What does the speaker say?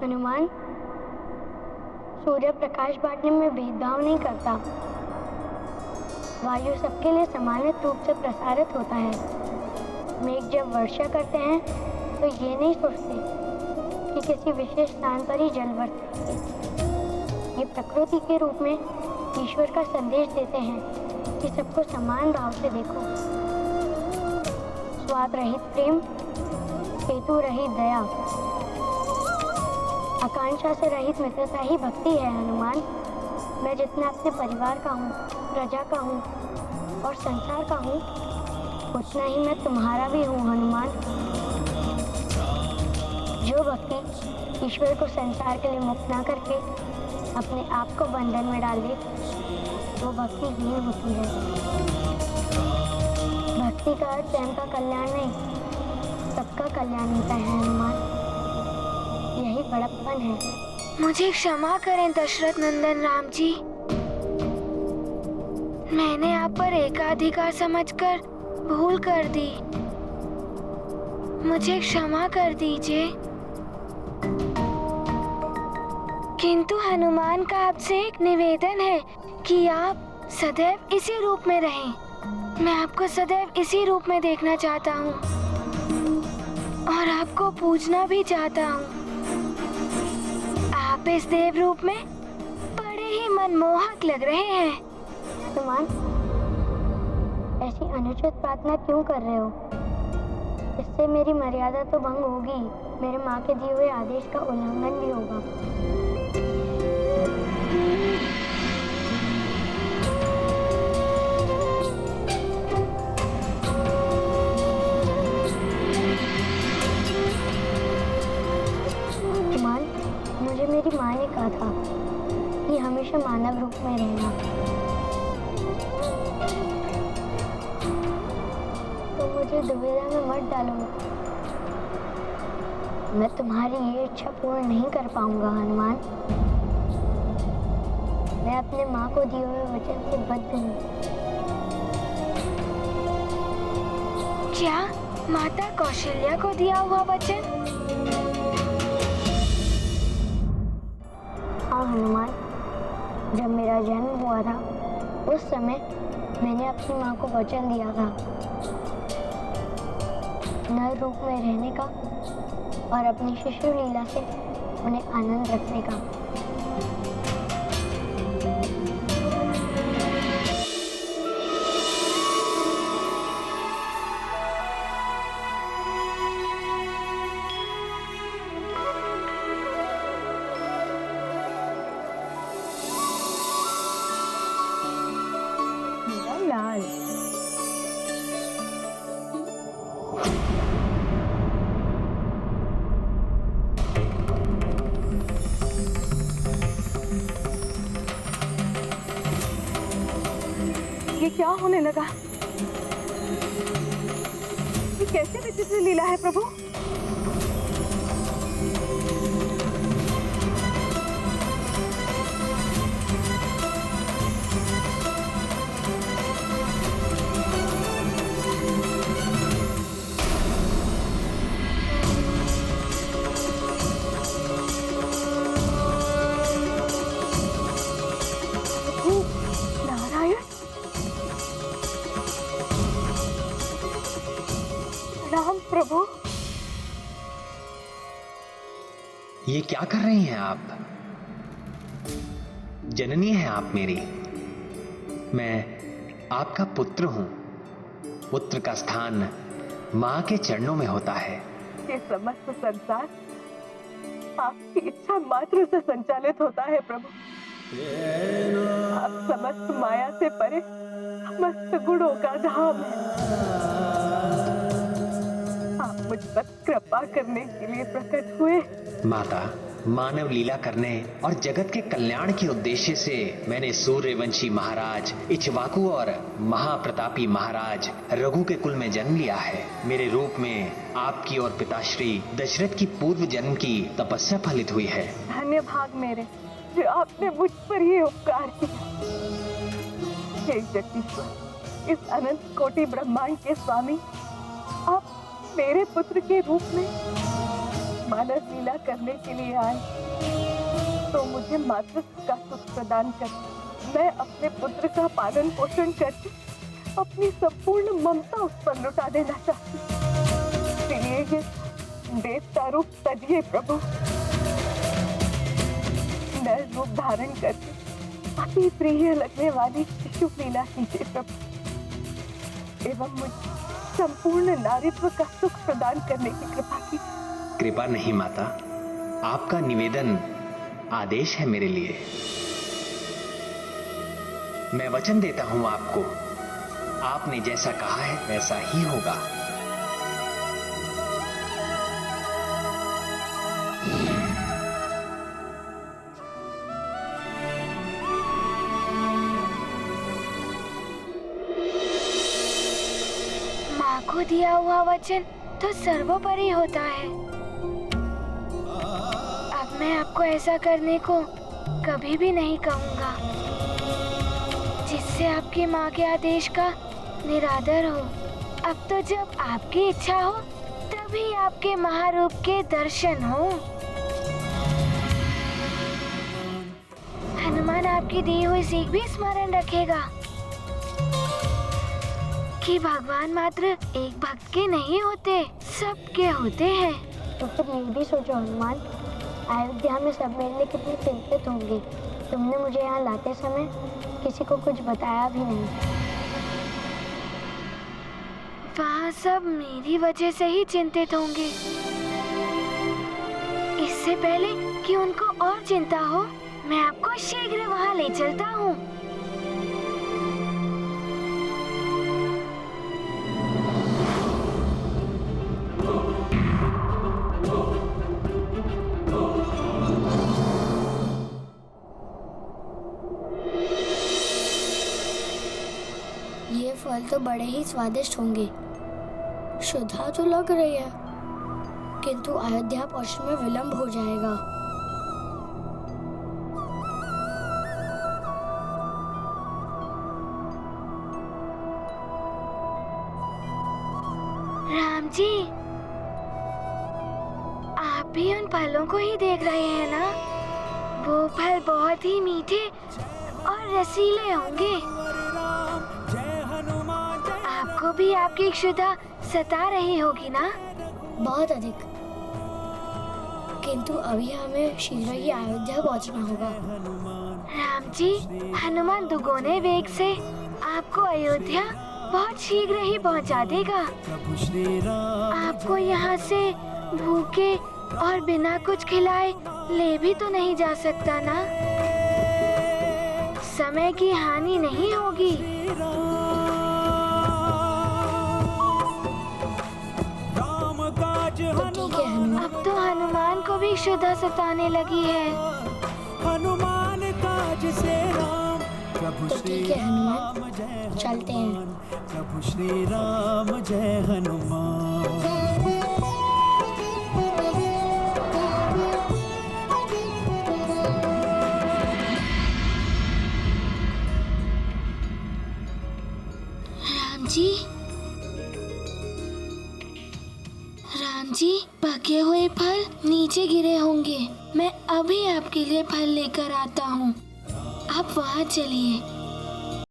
हनुमान, सूर्य प्रकाश बांटने में भेदभाव नहीं करता। वायु सबके लिए समानित रूप से प्रसारित होता है। मेघ जब वर्षा करते हैं तो ये नहीं सोचते कि किसी विशेष स्थान पर ही जल बरसेंगे। ये प्रकृति के रूप में ईश्वर का संदेश देते हैं कि सबको समान भाव से देखो। स्वार्थ रहित प्रेम, हेतु रहित दया, आकांक्षा से रहित मित्रता ही भक्ति है। हनुमान, मैं जितना अपने परिवार का हूँ, प्रजा का हूँ और संसार का हूँ, उतना ही मैं तुम्हारा भी हूँ। हनुमान, जो भक्ति ईश्वर को संसार के लिए मुक्त ना करके अपने आप को बंधन में डाल दे, वो भक्तिहीन होती है। भक्ति का अर्थ स्वयं का कल्याण नहीं, सबका कल्याण होता है। हनुमान, यही बड़प्पन है। मुझे क्षमा करें दशरथ नंदन राम जी, मैंने आप पर एकाधिकार समझकर भूल कर दी, मुझे क्षमा कर दीजिए। किंतु हनुमान का आपसे एक निवेदन है कि आप सदैव इसी रूप में रहें। मैं आपको सदैव इसी रूप में देखना चाहता हूँ और आपको पूजना भी चाहता हूँ। आप इस देव रूप में बड़े ही मनमोहक लग रहे हैं। हनुमान, ऐसी अनुचित प्रार्थना क्यों कर रहे हो? इससे मेरी मर्यादा तो भंग होगी, मेरे माँ के दिए हुए आदेश का उल्लंघन भी होगा। हनुमान, मुझे मेरी माँ ने कहा था कि हमेशा मानव रूप में रहना। तो मुझे दुविधा में मत डालो। मैं तुम्हारी ये इच्छा पूर्ण नहीं कर पाऊंगा। हनुमान, मैं अपने माँ को दिए हुए वचन से बद्ध हूँ। क्या माता कौशल्या को दिया हुआ वचन? हाँ हनुमान, जब मेरा जन्म हुआ था उस समय मैंने अपनी माँ को वचन दिया था नर रूप में रहने का और अपनी शिशु लीला से उन्हें आनंद रखने का। लाल, ये क्या होने लगा? ये कैसे विचित्र लीला है प्रभु? राम प्रभु, ये क्या कर रही हैं आप? जननी हैं आप मेरी। मैं आपका पुत्र हूं। पुत्र का स्थान मां के चरणों में होता है। ये समस्त संसार आपकी इच्छा मात्र से संचालित होता है प्रभु। आप समस्त माया से परे समस्त गुणों का धाम है। आप मुझ पर कृपा करने के लिए प्रकट हुए। माता, मानव लीला करने और जगत के कल्याण के उद्देश्य से मैंने सूर्यवंशी महाराज इक्ष्वाकु और महाप्रतापी महाराज रघु के कुल में जन्म लिया है। मेरे रूप में आपकी और पिताश्री दशरथ की पूर्व जन्म की तपस्या फलित हुई है। धन्य भाग मेरे जो आपने मुझ पर ये उपकार किया। हे जगदीश्वर, इस अनंत कोटि ब्रह्मांड के स्वामी, आप मेरे पुत्र के रूप में मानव लीला करने के लिए आए तो मुझे मातृत्व का सुख प्रदान कर मैं अपने पुत्र का पालन पोषण करके अपनी संपूर्ण ममता उस पर लुटा देना चाहती। इसलिए ये देवता रूप तजिए प्रभु, नर रूप धारण करके अति प्रिय लगने वाली शिशु लीला कीजिए प्रभु एवं मुझे संपूर्ण नारीत्व का सुख प्रदान करने की कृपा की। कृपा नहीं माता, आपका निवेदन आदेश है मेरे लिए। मैं वचन देता हूं आपको, आपने जैसा कहा है वैसा ही होगा। माँ को दिया हुआ वचन तो सर्वोपरि होता है। अब मैं आपको ऐसा करने को कभी भी नहीं कहूँगा जिससे आपकी माँ के आदेश का निरादर हो। अब तो जब आपकी इच्छा हो तभी आपके महारूप के दर्शन हो। हनुमान आपकी दी हुई सीख भी स्मरण रखेगा कि भगवान मात्र एक भक्त के नहीं होते, सबके होते हैं। तो फिर ये भी सोचो हनुमान, अयोध्या में सब मेरे लिए कितने चिंतित होंगे। तुमने मुझे यहाँ लाते समय किसी को कुछ बताया भी नहीं। वहाँ सब मेरी वजह से ही चिंतित होंगे। इससे पहले कि उनको और चिंता हो, मैं आपको शीघ्र वहाँ ले चलता हूँ। ये फल तो बड़े ही स्वादिष्ट होंगे। शुद्धा तो लग रही है, किंतु अयोध्या पहुंचने में विलंब हो जाएगा। राम जी, आप भी उन फलों को ही देख रहे हैं ना? वो फल बहुत ही मीठे और रसीले होंगे। आपको भी आपकी क्षुधा सता रही होगी ना? बहुत अधिक, किंतु अभी हमें शीघ्र ही अयोध्या पहुंचना होगा। राम जी, हनुमान दुगुने वेग से आपको अयोध्या बहुत शीघ्र ही पहुंचा देगा। आपको यहाँ से भूखे और बिना कुछ खिलाए ले भी तो नहीं जा सकता ना? समय की हानि नहीं होगी। तो ठीक है हनुमान। अब तो हनुमान को भी क्षुधा सताने लगी है। हनुमान काज से राम, प्रभु तो ठीक है हनुमान, चलते हैं। प्रभु श्री राम जय हनुमान। राम जी, पके हुए फल नीचे गिरे होंगे। मैं अभी आपके लिए फल लेकर आता हूँ। आप वहाँ चलिए।